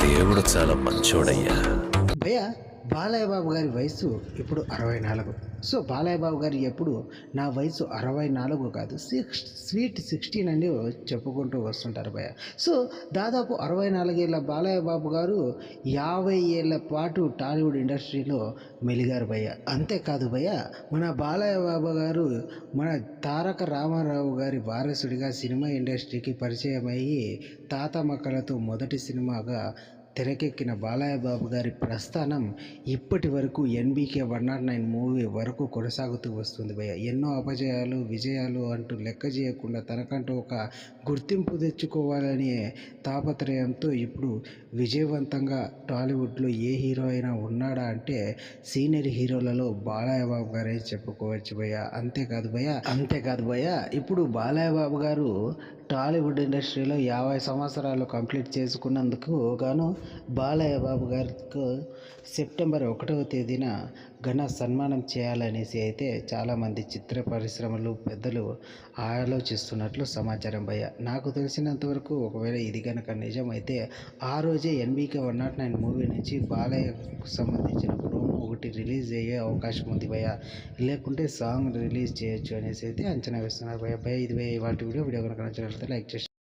దేవుడు చాలా మంచోడయ్యా. భయ్య బాలయ్య బాబు గారి వయసు ఇప్పుడు 64. సో బాలయ్య బాబు గారు ఎప్పుడు నా వయసు 64 కాదు స్వీట్ 16 అని చెప్పుకుంటూ వస్తుంటారు భయ్య. సో దాదాపు 64 ఏళ్ళ బాలయ్య బాబు గారు 50 ఏళ్ళ పాటు టాలీవుడ్ ఇండస్ట్రీలో మెలిగారు భయ్య. అంతేకాదు భయ్య, మన బాలయ్య బాబు గారు మన తారక రామారావు గారి వారసుడిగా సినిమా ఇండస్ట్రీకి పరిచయం అయ్యి తాత మక్కలతో మొదటి సినిమాగా తెరకెక్కిన బాలయ్య బాబు గారి ప్రస్థానం ఇప్పటి వరకు ఎన్బీకే 109 మూవీ వరకు కొనసాగుతూ వస్తుంది భయ్య. ఎన్నో అపజయాలు విజయాలు అంటూ లెక్క చేయకుండా తనకంటూ ఒక గుర్తింపు తెచ్చుకోవాలనే తాపత్రయంతో ఇప్పుడు విజయవంతంగా టాలీవుడ్లో ఏ హీరో అయినా ఉన్నాడా అంటే సీనియర్ హీరోలలో బాలయ్య బాబు గారే చెప్పుకోవచ్చు భయ్య. అంతేకాదు భయ్య, ఇప్పుడు బాలయ్య బాబు గారు టాలీవుడ్ ఇండస్ట్రీలో 50 సంవత్సరాలు కంప్లీట్ చేసుకున్నందుకు గాను బాలయ్య బాబు గారికి సెప్టెంబర్ 1వ తేదీన ఘన సన్మానం చేయాలనేసి అయితే చాలామంది చిత్ర పరిశ్రమలు పెద్దలు ఆలోచిస్తున్నట్లు సమాచారం భయ్య. నాకు తెలిసినంతవరకు ఒకవేళ ఇది కనుక నిజమైతే ఆ రోజే ఎన్బీకే 109 మూవీ నుంచి బాలయ్యకు సంబంధించిన ప్రోమో ఒకటి రిలీజ్ అయ్యే అవకాశం ఉంది భయ్య. లేకుంటే సాంగ్ రిలీజ్ చేయొచ్చు అనేసి అయితే అంచనా వేస్తున్నారు భయ్య. ఇది వాటి వీడియో కనుక నచ్చినట్లయితే లైక్ చేసి